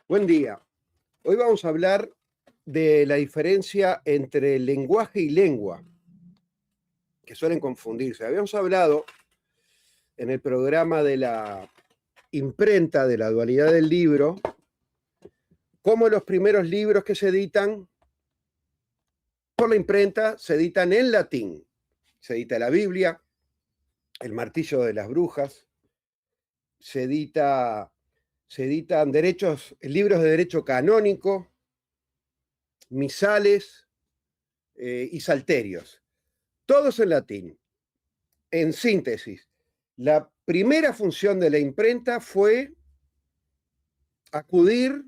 Buen día. Hoy vamos a hablar de la diferencia entre lenguaje y lengua, que suelen confundirse. Habíamos hablado en el programa de la imprenta, de la dualidad del libro, cómo los primeros libros que se editan por la imprenta se editan en latín. Se edita la Biblia, el martillo de las brujas, se editan libros de derecho canónico, misales y salterios. Todos en latín. En síntesis, la primera función de la imprenta fue acudir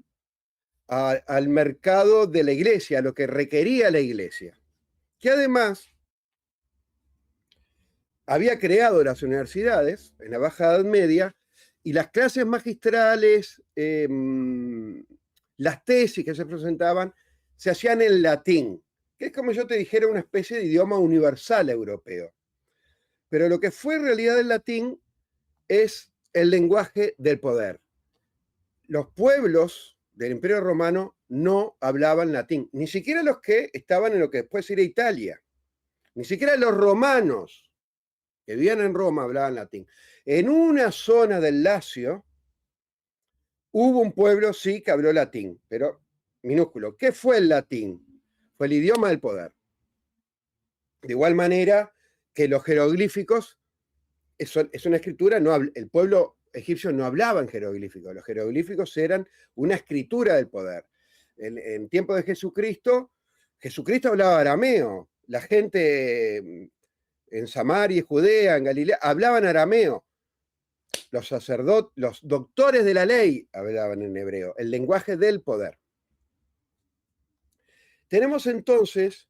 al mercado de la iglesia, a lo que requería la iglesia, que además había creado las universidades en la Baja Edad Media y las clases magistrales, las tesis que se presentaban, se hacían en latín, que es como yo te dijera una especie de idioma universal europeo. Pero lo que fue en realidad el latín es el lenguaje del poder. Los pueblos del Imperio Romano no hablaban latín, ni siquiera los que estaban en lo que después era Italia, ni siquiera los romanos que vivían en Roma hablaban latín. En una zona del Lacio hubo un pueblo, sí, que habló latín, pero minúsculo. ¿Qué fue el latín? Fue el idioma del poder. De igual manera que los jeroglíficos es una escritura, el pueblo egipcio no hablaba en jeroglíficos, los jeroglíficos eran una escritura del poder. En tiempo de Jesucristo, Jesucristo hablaba arameo, la gente en Samaria, Judea, en Galilea, hablaban arameo. Los sacerdotes, los doctores de la ley hablaban en hebreo, el lenguaje del poder. Tenemos entonces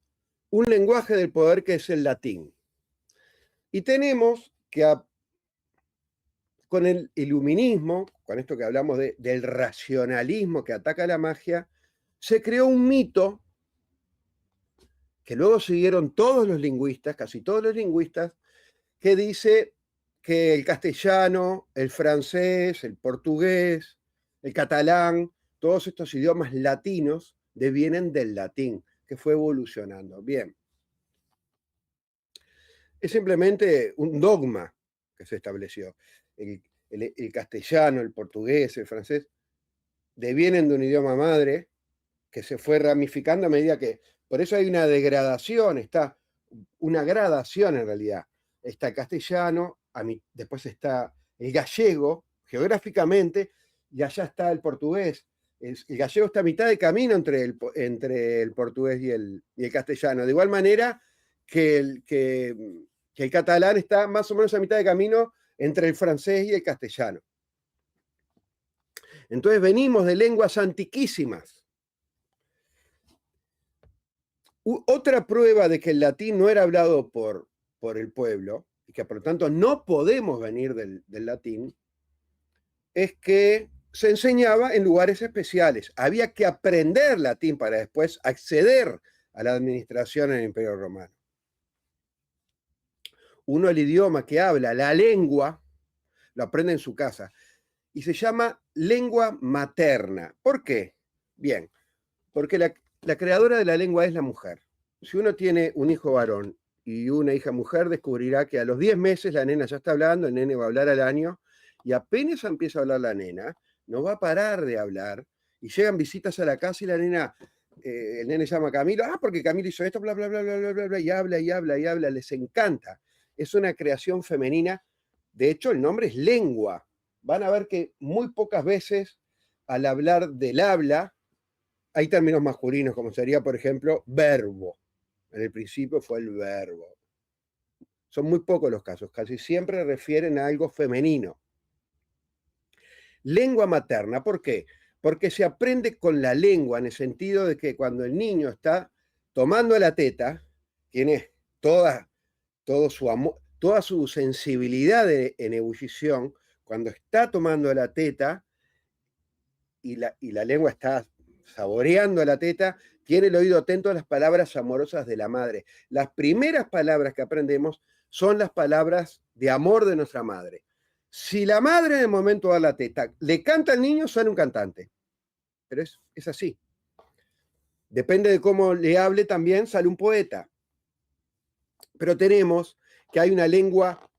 un lenguaje del poder que es el latín. Y tenemos que con el iluminismo, con esto que hablamos del racionalismo que ataca la magia, se creó un mito que luego siguieron todos los lingüistas, casi todos los lingüistas, que dice que el castellano, el francés, el portugués, el catalán, todos estos idiomas latinos devienen del latín, que fue evolucionando. Bien. Es simplemente un dogma que se estableció. El castellano, el portugués, el francés, devienen de un idioma madre que se fue ramificando a medida que... Por eso hay una degradación, está una gradación en realidad. Está el castellano, después está el gallego, geográficamente, y allá está el portugués. El gallego está a mitad de camino entre el portugués y el castellano. De igual manera que el catalán está más o menos a mitad de camino entre el francés y el castellano. Entonces venimos de lenguas antiquísimas. Otra prueba de que el latín no era hablado por el pueblo, y que por lo tanto no podemos venir del latín, es que se enseñaba en lugares especiales. Había que aprender latín para después acceder a la administración en el Imperio Romano. Uno el idioma que habla, la lengua, lo aprende en su casa. Y se llama lengua materna. ¿Por qué? Bien, porque la creadora de la lengua es la mujer. Si uno tiene un hijo varón y una hija mujer, descubrirá que a los 10 meses la nena ya está hablando, el nene va a hablar al año, y apenas empieza a hablar la nena, no va a parar de hablar, y llegan visitas a la casa y la nena, el nene llama a Camilo, porque Camilo hizo esto, bla, bla, bla, bla, bla, bla, bla, y habla, y habla, y habla, les encanta. Es una creación femenina, de hecho el nombre es lengua. Van a ver que muy pocas veces al hablar del habla, hay términos masculinos, como sería, por ejemplo, verbo. En el principio fue el verbo. Son muy pocos los casos, casi siempre refieren a algo femenino. Lengua materna, ¿por qué? Porque se aprende con la lengua, en el sentido de que cuando el niño está tomando la teta, tiene todo su amor, toda su sensibilidad en ebullición, cuando está tomando la teta y la lengua está saboreando la teta, tiene el oído atento a las palabras amorosas de la madre. Las primeras palabras que aprendemos son las palabras de amor de nuestra madre. Si la madre en el momento da la teta le canta al niño, sale un cantante. pero es así. Depende de cómo le hable también, sale un poeta. Pero tenemos que hay una lengua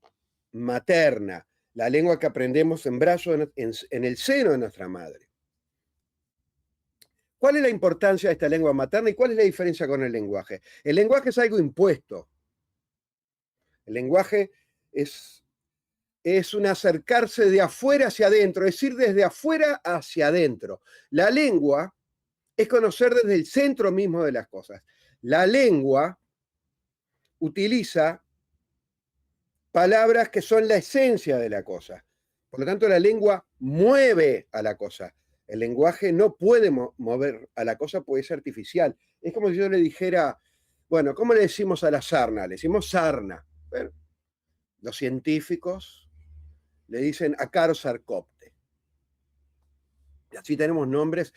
materna, la lengua que aprendemos en brazos, en el seno de nuestra madre. ¿Cuál es la importancia de esta lengua materna y cuál es la diferencia con el lenguaje? El lenguaje es algo impuesto. El lenguaje es un acercarse de afuera hacia adentro, es ir desde afuera hacia adentro. La lengua es conocer desde el centro mismo de las cosas. La lengua utiliza palabras que son la esencia de la cosa. Por lo tanto, la lengua mueve a la cosa. El lenguaje no puede mover a la cosa, porque es artificial. Es como si yo le dijera, bueno, ¿cómo le decimos a la sarna? Le decimos sarna. Bueno, los científicos le dicen Acarus sarcopte. Y así tenemos nombres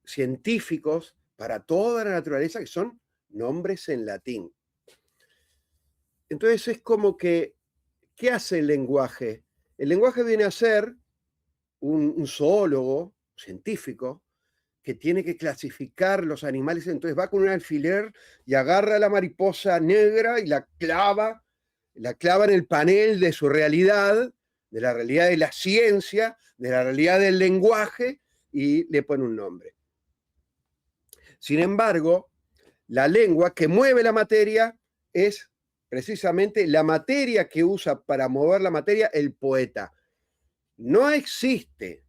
científicos para toda la naturaleza que son nombres en latín. Entonces es como que, ¿qué hace el lenguaje? El lenguaje viene a ser un zoólogo científico que tiene que clasificar los animales, entonces va con un alfiler y agarra a la mariposa negra y la clava en el panel de su realidad, de la realidad de la ciencia, de la realidad del lenguaje, y le pone un nombre. Sin embargo, la lengua que mueve la materia es precisamente la materia que usa para mover la materia el poeta. No existe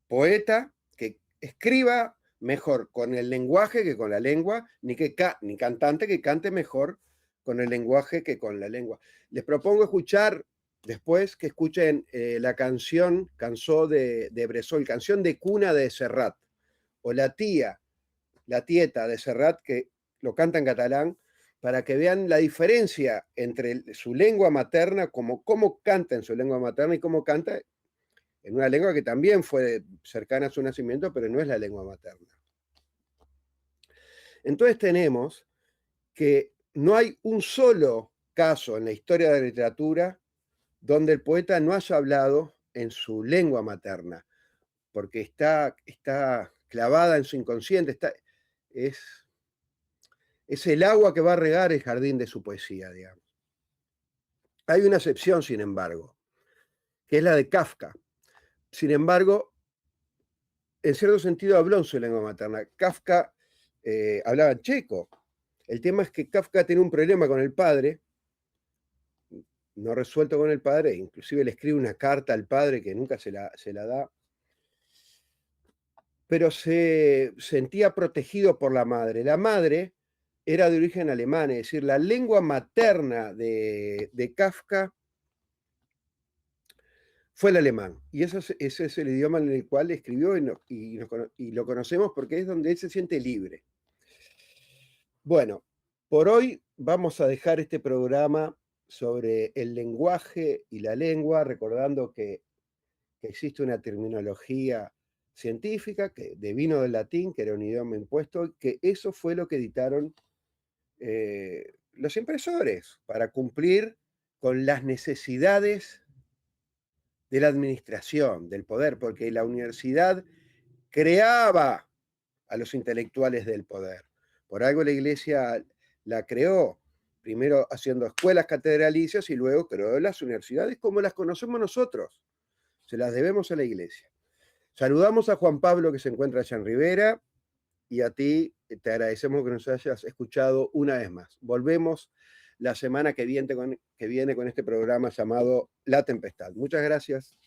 poeta que escriba mejor con el lenguaje que con la lengua, ni cantante que cante mejor con el lenguaje que con la lengua. Les propongo escuchar después que escuchen la canción Cansó de Bressol, canción de cuna de Serrat, o La Tieta de Serrat, que lo canta en catalán, para que vean la diferencia entre su lengua materna, cómo canta en su lengua materna y cómo canta en una lengua que también fue cercana a su nacimiento, pero no es la lengua materna. Entonces tenemos que no hay un solo caso en la historia de la literatura donde el poeta no haya hablado en su lengua materna, porque está clavada en su inconsciente, es el agua que va a regar el jardín de su poesía, digamos. Hay una excepción, sin embargo, que es la de Kafka. Sin embargo, en cierto sentido habló en su lengua materna. Kafka hablaba en checo. El tema es que Kafka tiene un problema con el padre, no resuelto con el padre, inclusive le escribe una carta al padre que nunca se la da, pero se sentía protegido por la madre. La madre era de origen alemán, es decir, la lengua materna de Kafka fue el alemán. Y ese es el idioma en el cual escribió y lo conocemos porque es donde él se siente libre. Bueno, por hoy vamos a dejar este programa sobre el lenguaje y la lengua, recordando que existe una terminología científica que devino del latín, que era un idioma impuesto, que eso fue lo que editaron los impresores para cumplir con las necesidades de la administración, del poder, porque la universidad creaba a los intelectuales del poder. Por algo la Iglesia la creó, primero haciendo escuelas catedralicias y luego creó las universidades como las conocemos nosotros. Se las debemos a la Iglesia. Saludamos a Juan Pablo, que se encuentra allá en Rivera, y a ti te agradecemos que nos hayas escuchado una vez más. Volvemos la semana que viene con este programa llamado La Tempestad. Muchas gracias.